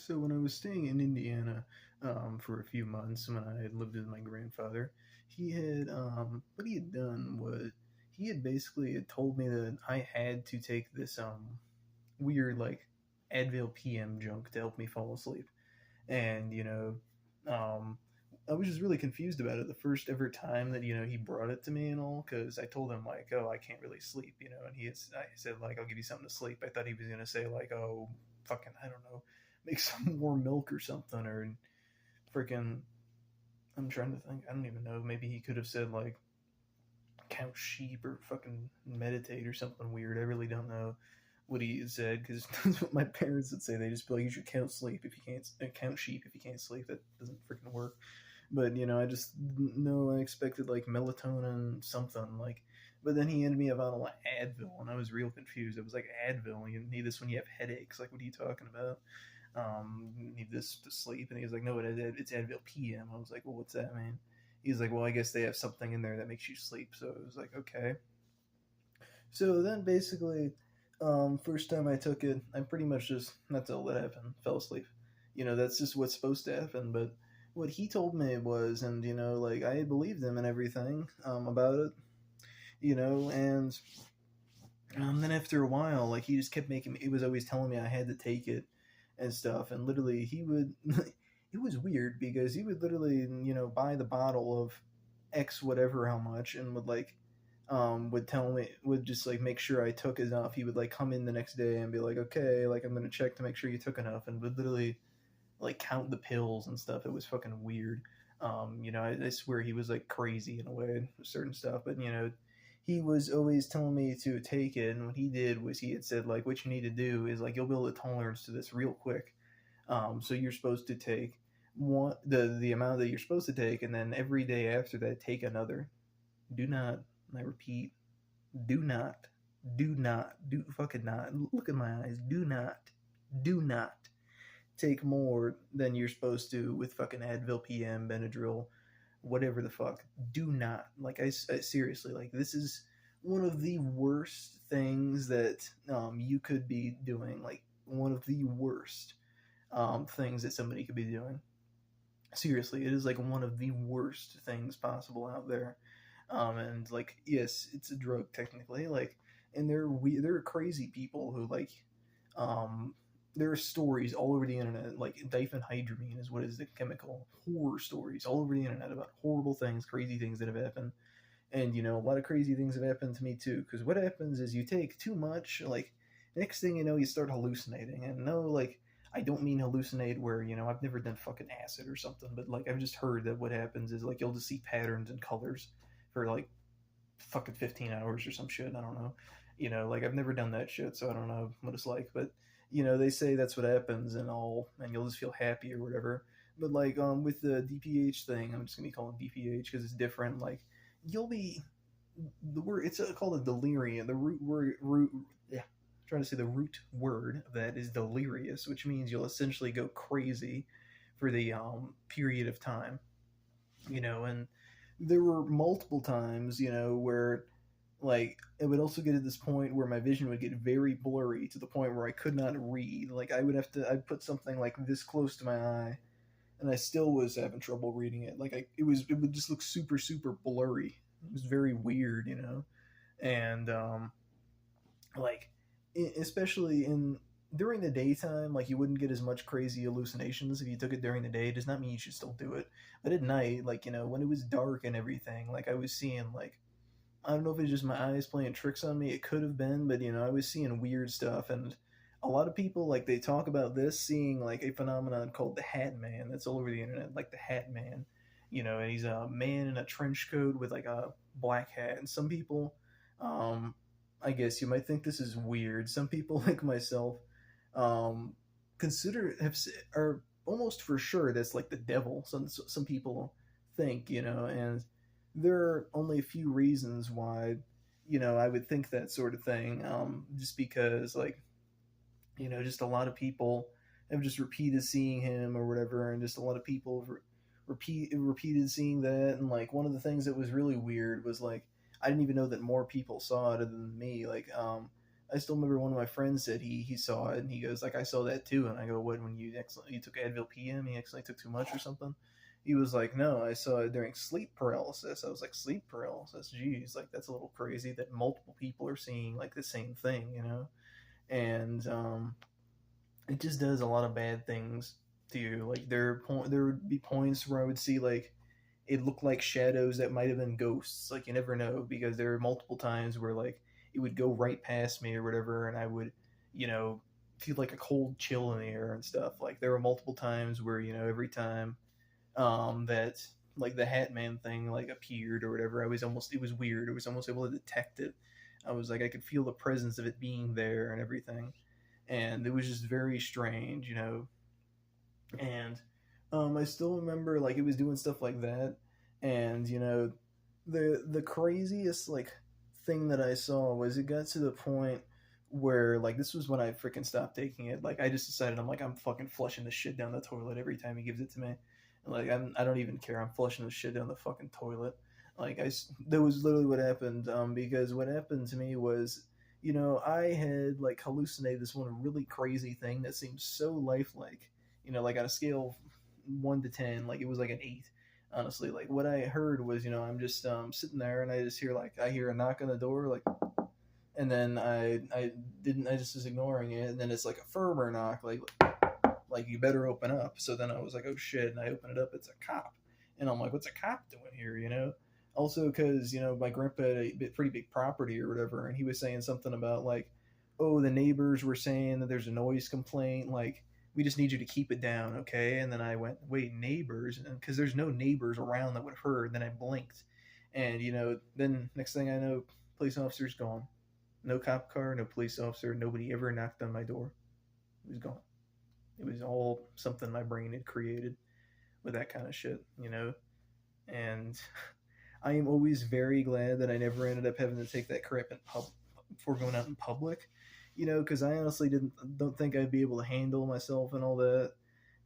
So when I was staying in Indiana for a few months when I had lived with my grandfather, he had what he had done was he had basically had told me that I had to take this weird like Advil PM junk to help me fall asleep. And um, I was just really confused about it the first ever time that he brought it to me and all, because I told him like, oh, I can't really sleep, and I said like, I'll give you something to sleep. I thought he was gonna say like, oh, fucking, I don't know, make some warm milk or something, or freaking, I'm trying to think, I don't even know, maybe he could have said like count sheep or fucking meditate or something weird. I really don't know what he said, because that's what my parents would say. They just be like, you should count sleep if you can't count sheep if you can't sleep. That doesn't freaking work. But I just know I expected like melatonin something like. But then he handed me a bottle of Advil, and I was real confused. It was like, Advil, you need this when you have headaches. Like, what are you talking about? You need this to sleep. And he was like, no, it's Advil PM. I was like, well, what's that mean? He's like, well, I guess they have something in there that makes you sleep. So it was like, okay. So then basically, first time I took it, I pretty much just, that's all that happened, fell asleep. That's just what's supposed to happen. But what he told me was, and like I believed him and everything about it, and then after a while, like he just kept making me, he was always telling me I had to take it and stuff. And literally, he would, it was weird because he would literally, buy the bottle of X whatever how much and would tell me, would just like make sure I took enough. He would like come in the next day and be like, okay, like I'm gonna check to make sure you took enough, and would literally like count the pills and stuff. It was fucking weird. I swear he was like crazy in a way, certain stuff, but he was always telling me to take it, and what he did was he had said like, what you need to do is like you'll build a tolerance to this real quick. So you're supposed to take one the amount that you're supposed to take, and then every day after that, take another. Do not, I repeat, do not, do fucking not. Look in my eyes. Do not take more than you're supposed to with fucking Advil PM, Benadryl, whatever the fuck. Do not. Like, I seriously, like, this is one of the worst things that you could be doing. Like, one of the worst things that somebody could be doing. Seriously, it is like one of the worst things possible out there. And like, yes, it's a drug technically, like, and there are crazy people who like, there are stories all over the internet, like diphenhydramine is what is the chemical, horror stories all over the internet about horrible things, crazy things that have happened. And a lot of crazy things have happened to me too, because what happens is you take too much, like, next thing you know, you start hallucinating. And no, like, I don't mean hallucinate where, I've never done fucking acid or something, but like I've just heard that what happens is like you'll just see patterns and colors for like fucking 15 hours or some shit. I don't know. Like I've never done that shit, so I don't know what it's like. But they say that's what happens and all, and you'll just feel happy or whatever. But like with the DPH thing, I'm just gonna be calling it DPH because it's different. Like you'll be the word it's called a delirium. The root yeah. Trying to say the root word of that is delirious, which means you'll essentially go crazy for the period of time. And there were multiple times, where like it would also get to this point where my vision would get very blurry to the point where I could not read. Like I'd put something like this close to my eye and I still was having trouble reading it. Like it would just look super, super blurry. It was very weird, And like especially in during the daytime, like you wouldn't get as much crazy hallucinations if you took it during the day. It does not mean you should still do it. But at night, like when it was dark and everything, like I was seeing like I don't know if it's just my eyes playing tricks on me. It could have been, but I was seeing weird stuff, and a lot of people like they talk about this seeing like a phenomenon called the Hatman that's all over the internet, like the Hatman. And he's a man in a trench coat with like a black hat, and some people, um, I guess you might think this is weird. Some people like myself, um, consider are almost for sure that's like the devil. Some people think, and there are only a few reasons why I would think that sort of thing. Just because like just a lot of people have just repeated seeing him or whatever, and just a lot of people have repeated seeing that. And like one of the things that was really weird was like I didn't even know that more people saw it other than me. Like I still remember one of my friends said he saw it, and he goes like, I saw that too. And I go, what, when you took Advil PM, you accidentally took too much or something? He was like, no, I saw it during sleep paralysis. I was like, sleep paralysis, geez, like that's a little crazy that multiple people are seeing like the same thing, you know. And it just does a lot of bad things to you. Like there would be points where I would see like it looked like shadows that might have been ghosts. Like you never know, because there were multiple times where like it would go right past me or whatever, and I would, you know, feel like a cold chill in the air and stuff. Like there were multiple times where, you know, every time that like the Hatman thing like appeared or whatever, it was weird. I was almost able to detect it. I was like I could feel the presence of it being there and everything, and it was just very strange, you know. And I still remember like it was doing stuff like that, and you know, the craziest like thing that I saw was it got to the point where like this was when I freaking stopped taking it. Like I just decided I'm fucking flushing the shit down the toilet every time he gives it to me. Like I don't even care. I'm flushing the shit down the fucking toilet. That was literally what happened. Because what happened to me was, you know, I had like hallucinated this one really crazy thing that seemed so lifelike. You know, like on a scale of 1 to 10, like it was like an 8. Honestly, like what I heard was, you know, I'm just sitting there and I just hear like I hear a knock on the door, like, and then I just was ignoring it, and then it's like a firmer knock, like you better open up. So then I was like, oh shit, and I open it up, it's a cop, and I'm like, what's a cop doing here, you know? Also, because you know my grandpa had a pretty big property or whatever, and he was saying something about like, oh, the neighbors were saying that there's a noise complaint, like we just need you to keep it down, okay? And then I went, wait, neighbors, because there's no neighbors around that would have heard. Then I blinked, and you know, then next thing I know, police officer's gone. No cop car, no police officer, nobody ever knocked on my door. It was gone. It was all something my brain had created with that kind of shit, you know? And I am always very glad that I never ended up having to take that crap in before going out in public, you know, because I honestly don't think I'd be able to handle myself and all that.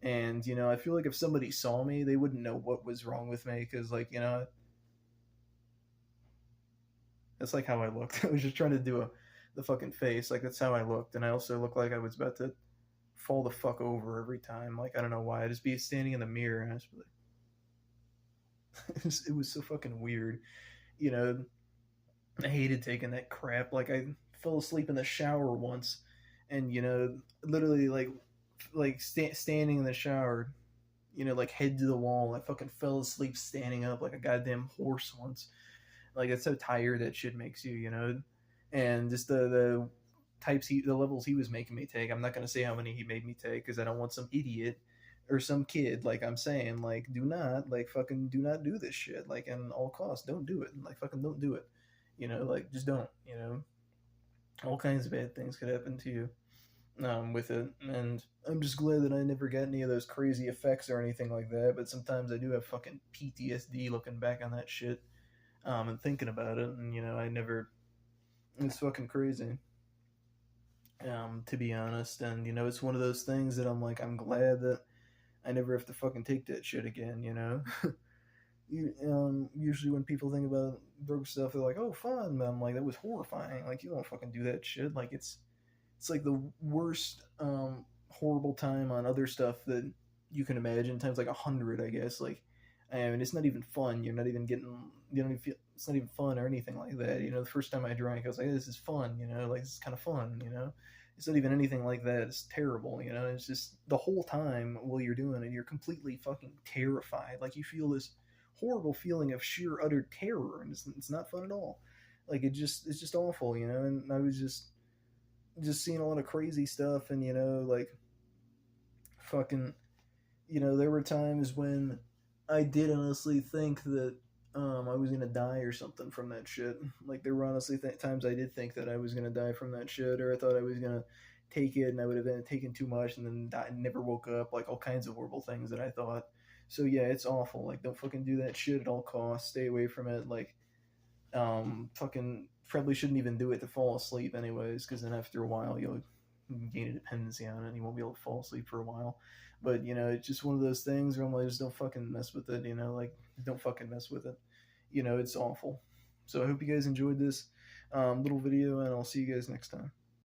And you know, I feel like if somebody saw me, they wouldn't know what was wrong with me, because like, you know, that's like how I looked. I was just trying to do the fucking face, like that's how I looked, and I also looked like I was about to fall the fuck over every time. Like I don't know why. I'd just be standing in the mirror and I just be like, it was so fucking weird. You know, I hated taking that crap. Like I fell asleep in the shower once, and you know, literally standing in the shower, you know, like head to the wall. I fucking fell asleep standing up like a goddamn horse once. Like that's how tired that shit makes you, you know. And just the levels he was making me take. I'm not gonna say how many he made me take because I don't want some idiot or some kid, like I'm saying, like do not do this shit, like at all costs, don't do it, like fucking don't do it, you know, like just don't, you know, all kinds of bad things could happen to you with it. And I'm just glad that I never got any of those crazy effects or anything like that. But sometimes I do have fucking PTSD looking back on that shit, and thinking about it, and you know, I never. It's fucking crazy, to be honest. And you know, it's one of those things that I'm like, I'm glad that I never have to fucking take that shit again. You know, usually when people think about drug stuff, they're like, "Oh, fun." But I'm like, that was horrifying. Like, you don't fucking do that shit. Like, it's like the worst, horrible time on other stuff that you can imagine, times like 100, I guess. Like, I mean, it's not even fun. You're not even getting. You don't even feel. It's not even fun or anything like that. You know, the first time I drank, I was like, hey, "This is fun." You know, like this is kind of fun. You know, it's not even anything like that. It's terrible. You know, it's just the whole time while you're doing it, you're completely fucking terrified. Like you feel this horrible feeling of sheer utter terror, and it's not fun at all. Like it's just awful. You know, and I was just seeing a lot of crazy stuff, and you know, like fucking, you know, there were times when I did honestly think that I was gonna die or something from that shit. Like there were honestly times I did think that I was gonna die from that shit, or I thought I was gonna take it and I would have been taken too much and then died, and never woke up. Like all kinds of horrible things that I thought. So yeah, it's awful. Like don't fucking do that shit at all costs. Stay away from it. Like fucking probably shouldn't even do it to fall asleep anyways, because then after a while you'll gain a dependency on it and you won't be able to fall asleep for a while. But you know, it's just one of those things where I'm like, just don't fucking mess with it. You know, like don't fucking mess with it. You know, it's awful. So I hope you guys enjoyed this little video, and I'll see you guys next time.